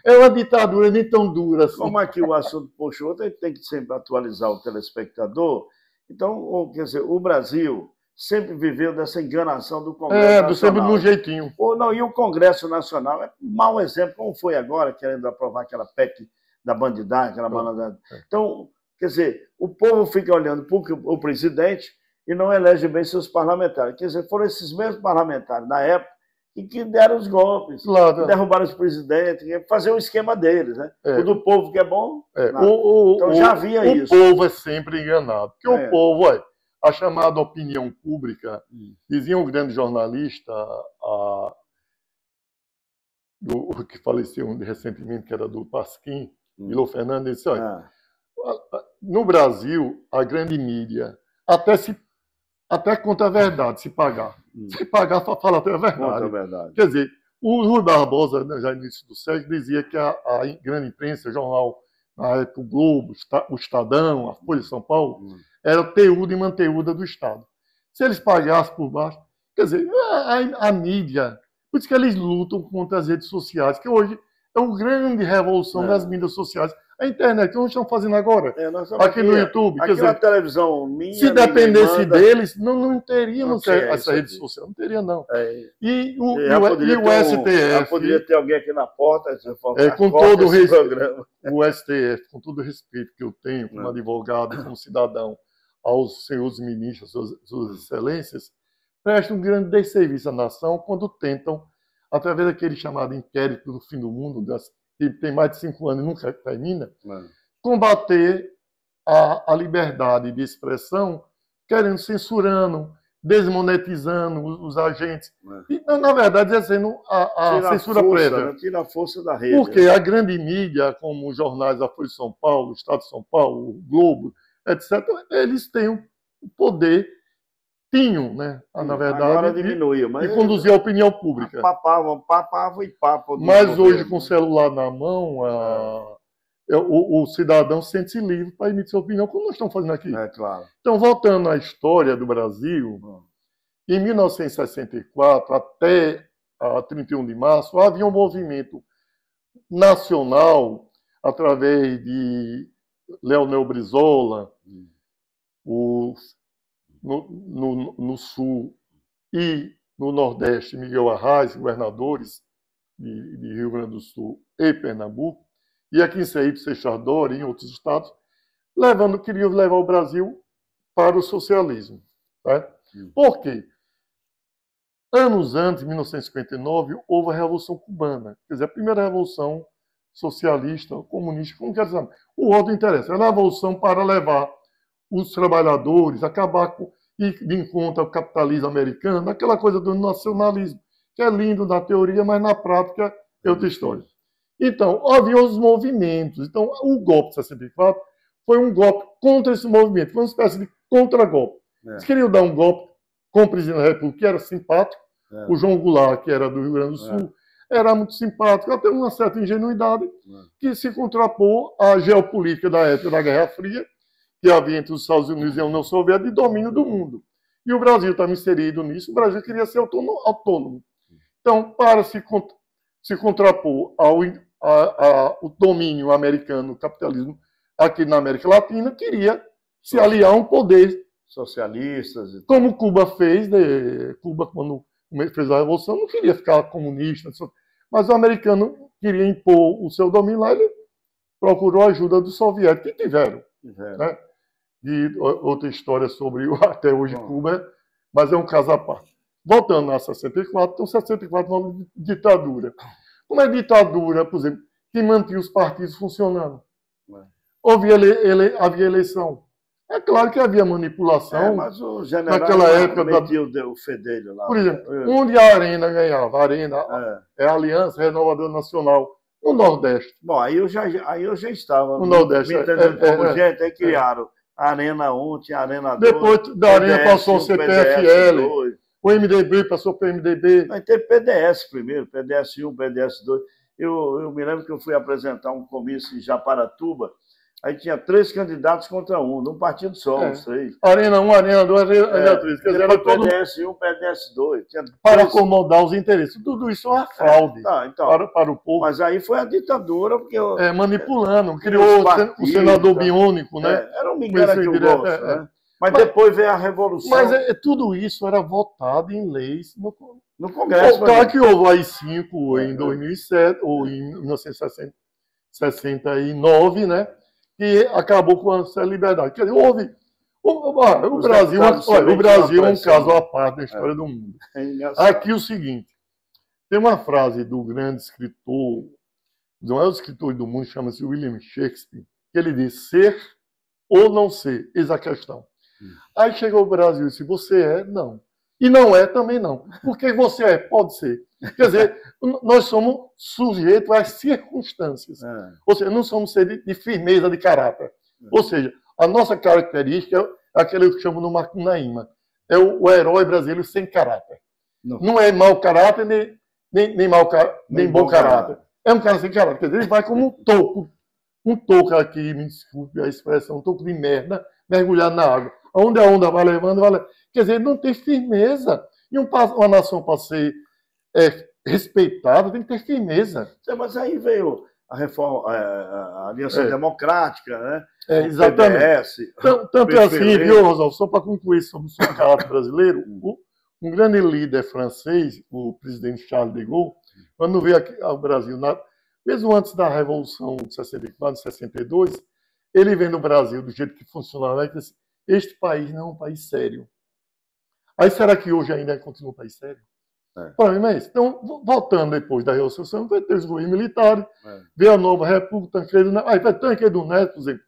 é uma ditadura nem tão dura assim. Como aqui o assunto puxou, tem que sempre atualizar o telespectador. Então, quer dizer, o Brasil sempre viveu dessa enganação do Congresso Nacional. Sempre no jeitinho. E o Congresso Nacional é um mau exemplo, como foi agora, querendo aprovar aquela PEC da bandidagem, aquela malandragem. Então, quer dizer, o povo fica olhando para o presidente e não elege bem seus parlamentares. Quer dizer, foram esses mesmos parlamentares, na época, e que deram os golpes, Claro. que derrubaram os presidentes, que fazer o esquema deles, né? O do povo que é bom. Então já havia isso. O povo é sempre enganado. Porque o povo, a chamada opinião pública, dizia um grande jornalista, o que faleceu recentemente, que era do Pasquim, Milor Fernandes, disse, olha, no Brasil, a grande mídia até conta a verdade, se pagar. Se pagar, fala até a verdade. Quer dizer, o Rui Barbosa, já no início do século, dizia que a grande imprensa, o jornal, na época, o Globo, o Estadão, a Folha de São Paulo, era teuda e manteuda do Estado. Se eles pagassem por baixo... Quer dizer, a mídia... Por isso que eles lutam contra as redes sociais, que hoje é uma grande revolução das mídias sociais. A internet, o que nós estamos fazendo agora? Aqui no YouTube. Aqui, quer dizer, a televisão minha... Se dependesse deles, não teríamos essa rede social. Não teria, não. E o STF... Já poderia ter alguém aqui na porta... com todo o respeito, o STF, com todo o respeito que eu tenho como advogado e como cidadão aos senhores ministros, suas excelências, prestam um grande desserviço à nação quando tentam, através daquele chamado inquérito do fim do mundo, que tem mais de 5 anos e nunca termina, combater a liberdade de expressão, censurando, desmonetizando os agentes. E, na verdade, exercendo a censura prévia. Tira a força da rede. Porque a grande mídia, como os jornais da Folha de São Paulo, o Estado de São Paulo, o Globo, etc., eles têm o poder... Tinham, né? Na verdade, agora diminuiu, mas e conduzir a opinião pública. Papavam e papo. Mas hoje, com o celular na mão, o cidadão sente-se livre para emitir sua opinião, como nós estamos fazendo aqui. Claro. Então, voltando à história do Brasil, em 1964 até 31 de março, havia um movimento nacional, através de Leonel Brizola, no Sul e no Nordeste, Miguel Arraes, governadores de Rio Grande do Sul e Pernambuco, e aqui em Sergipe, Seixas-Dória e em outros estados, queriam levar o Brasil para o socialismo. Tá? Por quê? Anos antes, em 1959, houve a Revolução Cubana, quer dizer, a primeira revolução socialista, comunista, como quer dizer, o outro interessa, era a revolução para levar os trabalhadores, acabar de encontro ao capitalismo americano, aquela coisa do nacionalismo, que é lindo na teoria, mas na prática é outra história. Então, havia os movimentos. Então, o golpe de 64 foi um golpe contra esse movimento, foi uma espécie de contra-golpe. Eles queriam dar um golpe com o presidente da República, que era simpático, o João Goulart, que era do Rio Grande do Sul, era muito simpático, até uma certa ingenuidade, que se contrapôs à geopolítica da época da Guerra Fria, que havia entre os Estados Unidos e a União Soviética de domínio do mundo. E o Brasil estava inserido nisso, o Brasil queria ser autônomo. Então, para se contrapor ao domínio americano, o capitalismo aqui na América Latina, queria se aliar a um poder socialistas. Como Cuba fez, Cuba, quando fez a Revolução, não queria ficar comunista, mas o americano queria impor o seu domínio lá, ele procurou a ajuda dos soviéticos, que tiveram. Né? De outra história sobre até hoje Cuba, mas é um caso à parte. Voltando a 64, então 64 é uma ditadura. Como é ditadura, por exemplo, que mantinha os partidos funcionando? Havia eleição. É claro que havia manipulação. Mas o general naquela época metia o fedelho lá. Por exemplo, onde a Arena ganhava? A Arena é a Aliança Renovadora Nacional. No Nordeste. Bom, aí eu já estava no Nordeste. Gente, aí criaram a Arena 1, tinha a Arena 2. Depois da Arena passou o CPFL, o MDB passou para o MDB. Aí teve PDS primeiro, PDS 1, PDS 2. Eu me lembro que eu fui apresentar um comício em Japaratuba, aí tinha 3 candidatos contra um, num partido só, os 3. Arena 1, Arena 2, Arena 3. Quer dizer, era todo... PDS 1, PDS 2. Para acomodar os interesses. Tudo isso é uma fraude então, para o povo. Mas aí foi a ditadura, porque... manipulando, criou o senador biônico, né? Era um mingara que eu gosto, né? Mas depois veio a Revolução. Mas tudo isso era votado em leis no Congresso. Claro que houve o AI-5 em 2007, ou em 1969, né? Que acabou com essa liberdade. Quer dizer, houve... O Brasil é um caso à parte da história do mundo. Aqui o seguinte, Tem uma frase do grande escritor, dos maiores escritores do mundo, chama-se William Shakespeare, que ele diz: ser ou não ser, eis a questão. Aí chegou o Brasil e disse: você é? Não. E não é também não. Porque você é? Pode ser. Quer dizer, nós somos sujeitos às circunstâncias. Ou seja, não somos seres de firmeza de caráter. Ou seja, a nossa característica é aquele que eu chamo no Macunaíma. É o herói brasileiro sem caráter. Não é mau caráter, nem bom caráter. É um cara sem caráter. Quer dizer, ele vai como um toco. Um toco aqui, me desculpe a expressão, um toco de merda, mergulhado na água. Onde a onda vai levando, vai levando. Quer dizer, ele não tem firmeza. E uma nação, para ser respeitada, tem que ter firmeza. Mas aí veio a reforma, a Aliança Democrática, né? Exatamente. PDS, tanto é assim, viu, Rosalvo? Só para concluir sobre o caráter brasileiro, um grande líder francês, o presidente Charles de Gaulle, quando veio aqui ao Brasil, mesmo antes da Revolução de 64, 62, ele vendo o Brasil do jeito que funcionava, ele disse: este país não é um país sério. Aí será que hoje ainda continua um país sério? Para mim é isso. Então, voltando depois da Revolução, vai ter os governos militares, veio a nova República, Tancredo Neves. Aí vai Tancredo Neves, por exemplo.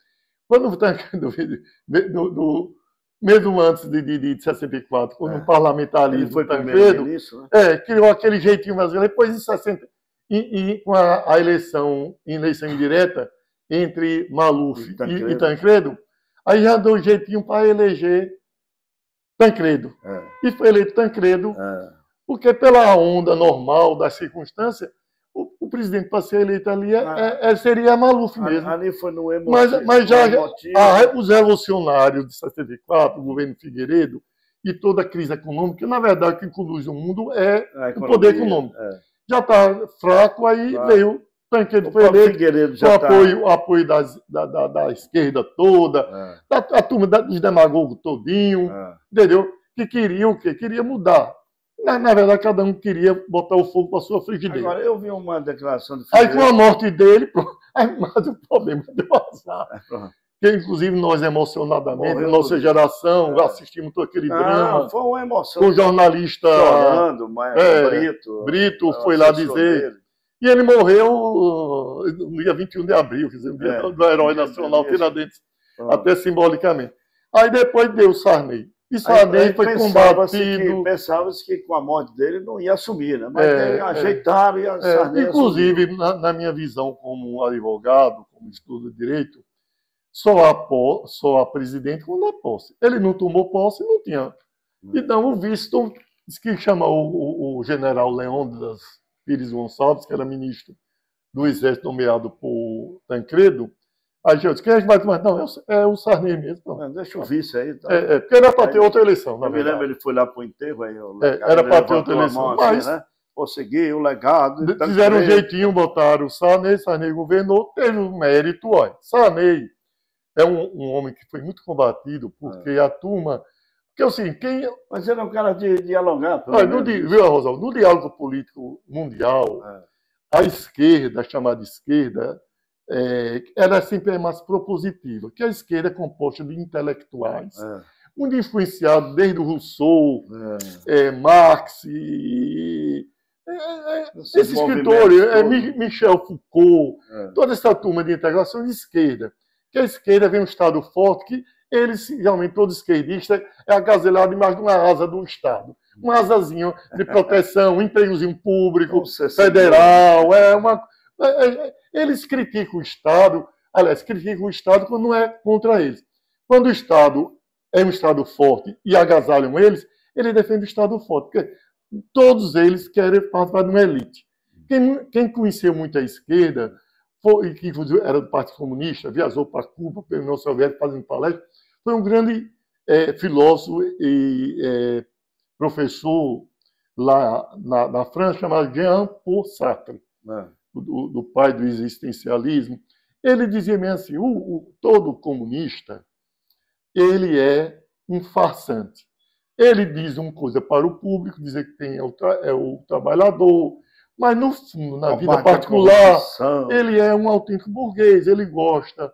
Quando o Tancredo mesmo antes de 64, quando o parlamentarismo foi Tancredo, criou aquele jeitinho brasileiro. Depois em 60, com a eleição indireta entre Maluf e Tancredo, aí já deu um jeitinho para eleger Tancredo. E foi eleito Tancredo, porque pela onda normal das circunstâncias, o presidente para ser eleito ali seria Maluf mesmo. Ali foi no emotivo. Mas já os revolucionários de 74, o governo Figueiredo, e toda a crise econômica, na verdade, o que conduz o mundo é o poder econômico. Já está fraco, aí veio Tancredo foi eleito com apoio da esquerda toda, a turma dos demagogos todinho, entendeu? Que queriam o quê? Queria mudar. Na verdade, cada um queria botar o fogo para sua frigideira. Agora, eu vi uma declaração de Figueiredo. Aí, com a morte dele, mas o problema deu azar. Que, inclusive, nós, emocionadamente, nossa geração, assistimos todo aquele drama. Foi uma emoção. Com o jornalista chorando, Brito foi lá dizer. E ele morreu no dia 21 de abril, quer dizer, o dia do herói nacional, Tiradentes, até simbolicamente. Aí depois deu o Sarney. E Sarney foi combatido. Pensava-se que com a morte dele não ia assumir, né? Mas ajeitaram e a Sarney inclusive, na minha visão como advogado, como estudo de direito, só a presidente quando é posse. Ele não tomou posse, não tinha. Então o vice disse que chama o general Leônidas Pires Gonçalves, que era ministro do Exército nomeado por Tancredo. Aí eu disse: quem é que vai tomar? Não, é o Sarney mesmo. Deixa o vice aí. Tá? Porque era para ter outra eleição, na verdade. Eu me lembro, ele foi lá para o enterro. Aí, era para ter outra eleição. Mas conseguiu o legado. Fizeram um jeitinho, botaram o Sarney governou, teve um mérito. Olha, Sarney é um homem que foi muito combatido, porque a turma... Porque assim, Mas ele é um cara de dialogar. Viu, Rosalvo? No diálogo político mundial, a esquerda, a chamada esquerda, ela sempre é mais propositiva, que a esquerda é composta de intelectuais, muito influenciado desde o Rousseau, Marx, esses escritores, Michel Foucault, toda essa turma de integração de esquerda. Que a esquerda vem um Estado forte, que eles, realmente, todo esquerdista, é agasalhado embaixo de uma asa do Estado. Uma asazinha de proteção, um empregozinho público, federal, eles criticam o Estado, aliás, criticam o Estado quando não é contra eles. Quando o Estado é um Estado forte e agasalham eles defendem o Estado forte, porque todos eles querem participar de uma elite. Quem conheceu muito a esquerda, que inclusive era do Partido Comunista, viajou para Cuba, pela União Soviética, fazendo palestra, foi um grande filósofo e professor lá na França, chamado Jean-Paul Sartre, do pai do existencialismo. Ele dizia mesmo assim: todo comunista ele é um farsante. Ele diz uma coisa para o público, dizer que tem é o trabalhador, mas no fundo, na vida particular, ele é um autêntico burguês, ele gosta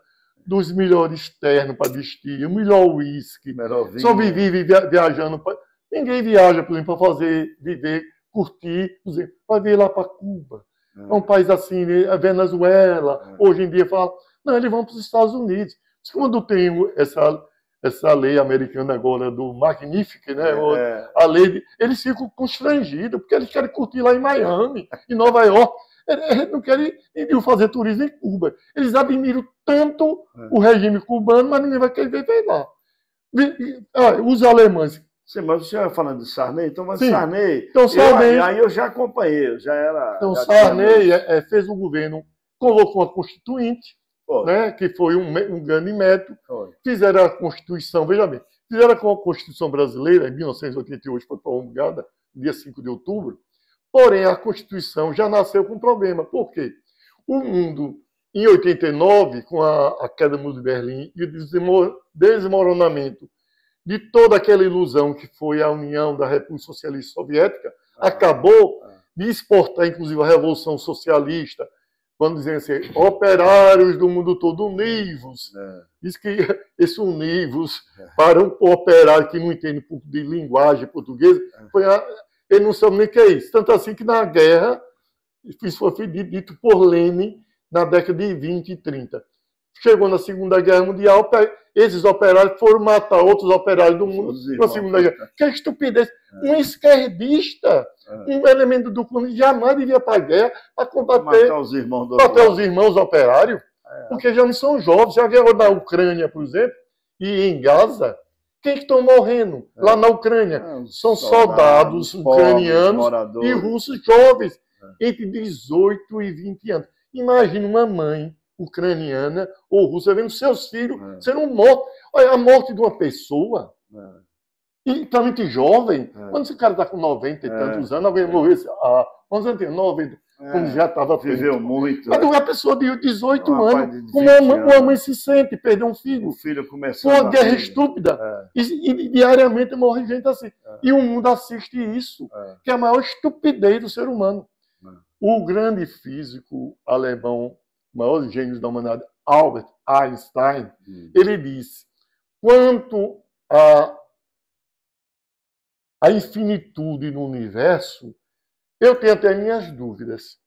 dos melhores ternos para vestir, o melhor uísque, só vive viajando. Ninguém viaja, por exemplo, para viver curtir, por exemplo, vai vir lá para Cuba. É um país assim, a Venezuela, hoje em dia fala, não, eles vão para os Estados Unidos. Quando tem essa lei americana agora do Magnifique, né? A lei, eles ficam constrangidos, porque eles querem curtir lá em Miami, em Nova York. Eles não querem ir fazer turismo em Cuba. Eles admiram tanto o regime cubano, mas ninguém vai querer ver lá. Os alemães. Sim, mas você estava falando de Sarney, então, mas Sim. Sarney, Então, Sarney aí eu já acompanhei, eu já era... Então, Sarney fez um governo, convocou a Constituinte, né, que foi um grande método, fizeram a Constituição, veja bem, fizeram a Constituição brasileira, em 1988, foi promulgada, dia 5 de outubro, porém a Constituição já nasceu com um problema. Por quê? O mundo, em 89, com a queda do muro de Berlim e o desmoronamento de toda aquela ilusão que foi a união da República Socialista Soviética, acabou de exportar, inclusive, a Revolução Socialista, quando dizem assim, operários do mundo todo univos. Diz que esse univos, para um operário que não entende um pouco de linguagem portuguesa, ele não sabe nem o que é isso. Tanto assim que na guerra, isso foi dito por Lenin na década de 20 e 30. Chegou na Segunda Guerra Mundial, esses operários foram matar outros operários do mundo na Segunda Guerra. Que estupidez! Um esquerdista, um elemento do comunismo, jamais devia para a guerra para combater os irmãos operários, porque já não são jovens. Já guerra na Ucrânia, por exemplo, e em Gaza, quem que estão morrendo lá na Ucrânia? São soldados ucranianos e russos jovens, entre 18 e 20 anos. Imagina uma mãe ucraniana ou russa vendo seus filhos sendo mortos. Olha, a morte de uma pessoa, e totalmente jovem, quando esse cara está com 90 e tantos anos, alguém morreu, quantos anos tem? 90, quando já estava viveu muito. Mas uma pessoa de 18 anos, como uma mãe se sente, perder um filho. O filho começou uma guerra estúpida. E diariamente morre gente assim. E o mundo assiste isso, que é a maior estupidez do ser humano. O grande físico alemão, maior gênio da humanidade, Albert Einstein, ele disse, quanto a infinitude no universo, eu tenho até minhas dúvidas.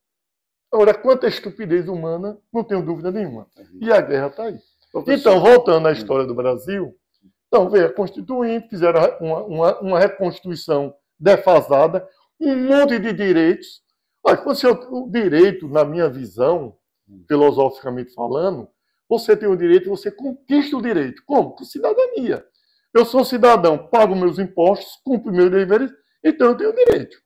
Agora, quanto à estupidez humana, não tenho dúvida nenhuma. E a guerra está aí. Professor, então, voltando à história do Brasil, então, veja, a Constituinte, fizeram uma reconstituição defasada, um monte de direitos. Olha, o direito, na minha visão, filosoficamente falando, você tem o direito, você conquista o direito. Como? Com cidadania. Eu sou cidadão, pago meus impostos, cumpro meus deveres, então eu tenho direito.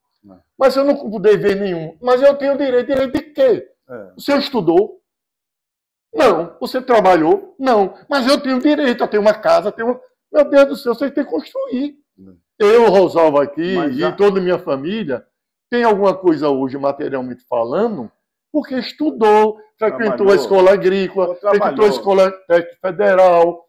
Mas eu não cumpro dever nenhum. Mas eu tenho direito. Direito de quê? Você estudou? Não. Você trabalhou? Não. Mas eu tenho direito a ter uma casa, Meu Deus do céu, você tem que construir. Eu, Rosalvo, aqui, e toda a minha família, tem alguma coisa hoje, materialmente falando, porque estudou, frequentou a escola agrícola, frequentou a escola técnica federal,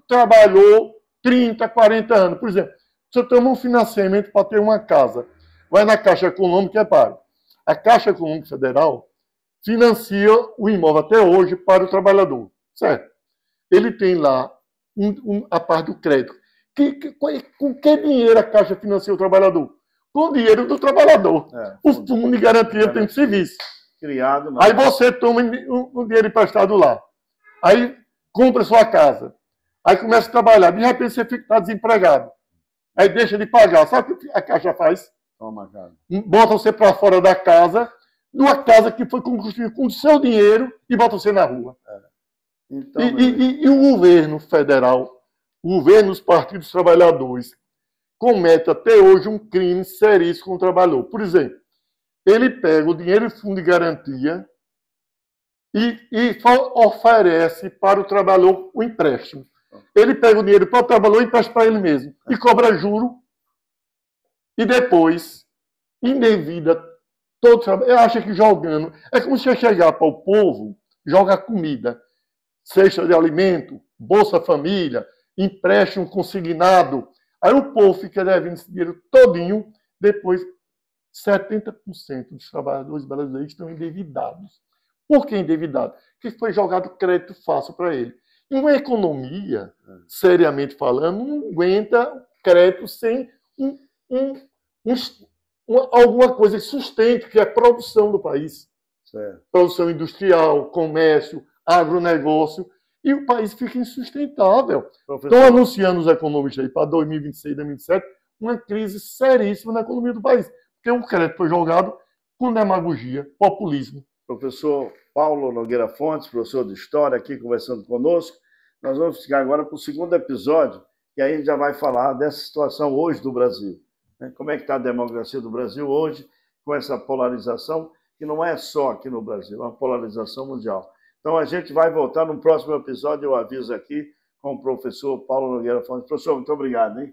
trabalhou 30, 40 anos. Por exemplo, você toma um financiamento para ter uma casa, vai na Caixa Econômica e é pago. A Caixa Econômica Federal financia o imóvel até hoje para o trabalhador, certo? Ele tem lá a parte do crédito. Com que dinheiro a Caixa financia o trabalhador? Com o dinheiro do trabalhador. O Fundo de Garantia do Tempo de Serviço. Criado, aí você toma o dinheiro emprestado lá. Aí compra sua casa. Aí começa a trabalhar. De repente você está desempregado. Aí deixa de pagar. Sabe o que a Caixa faz? Toma, cara. Bota você para fora da casa, de uma casa que foi construída com o seu dinheiro, e bota você na rua. Então, e o governo federal, o governo dos partidos trabalhadores, comete até hoje um crime seríssimo com o trabalhador. Por exemplo, ele pega o dinheiro do fundo de garantia e oferece para o trabalhador o empréstimo. Ele pega o dinheiro para o trabalhador e empresta para ele mesmo. E cobra juro. E depois, indevida, todo o trabalho. Eu acho que jogando. É como se eu chegar para o povo, joga comida, cesta de alimento, Bolsa Família, empréstimo consignado. Aí o povo fica devendo esse dinheiro todinho. Depois, 70% dos trabalhadores brasileiros estão endividados. Por que endividados? Porque foi jogado crédito fácil para ele. E uma economia, seriamente falando, não aguenta crédito sem um alguma coisa que sustente, que é a produção do país. Certo. Produção industrial, comércio, agronegócio, e o país fica insustentável. Estão anunciando os economistas aí para 2026, 2027, uma crise seríssima na economia do país, porque o crédito foi jogado com demagogia, populismo. Professor Paulo Nogueira Fontes, professor de História, aqui conversando conosco. Nós vamos ficar agora para o segundo episódio, e aí a gente já vai falar dessa situação hoje do Brasil. Como é que está a democracia do Brasil hoje, com essa polarização, que não é só aqui no Brasil, é uma polarização mundial. Então a gente vai voltar no próximo episódio, eu aviso aqui, com o professor Paulo Nogueira Fontes. Professor, muito obrigado, hein?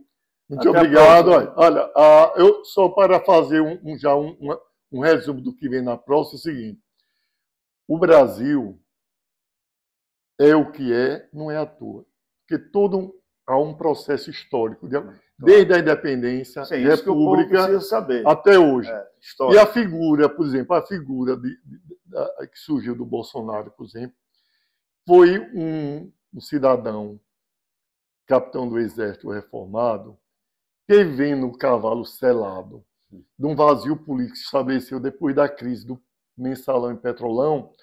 Muito obrigado. Olha, eu só para fazer um resumo do que vem na próxima, é o seguinte. O Brasil é o que é, não é à toa. Porque há um processo histórico, desde a independência, sim, república, isso que o povo precisa saber. Até hoje. E a figura, por exemplo, que surgiu do Bolsonaro, por exemplo, foi um cidadão, capitão do Exército reformado, que vendo o cavalo selado de um vazio político que se estabeleceu depois da crise do Mensalão e Petrolão,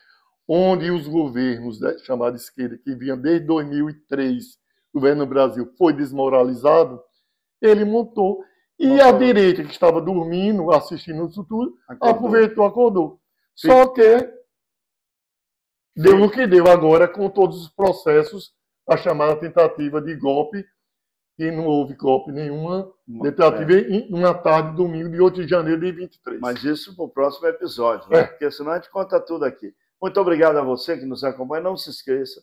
onde os governos chamados de esquerda, que vinham desde 2003, o governo do Brasil foi desmoralizado, ele montou. E a direita, que estava dormindo, assistindo isso tudo, aproveitou, acordou. Sim. Só que deu no que deu agora com todos os processos, a chamada tentativa de golpe, que não houve golpe nenhuma, tentativa na tarde, domingo, de 8 de janeiro de 23. Mas isso para o próximo episódio, né? Porque senão a gente conta tudo aqui. Muito obrigado a você que nos acompanha. Não se esqueça,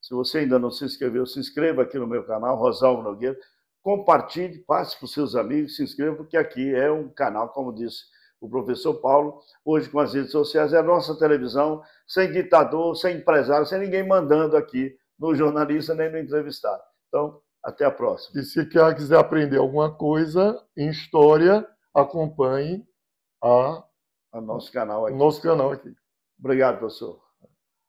se você ainda não se inscreveu, se inscreva aqui no meu canal, Rosalvo Nogueira. Compartilhe, passe para os seus amigos, se inscreva, porque aqui é um canal, como disse o professor Paulo, hoje com as redes sociais, é a nossa televisão, sem ditador, sem empresário, sem ninguém mandando aqui no jornalista nem no entrevistado. Então, até a próxima. E se quiser aprender alguma coisa em história, acompanhe o nosso canal aqui. Nosso canal aqui. Obrigado, professor.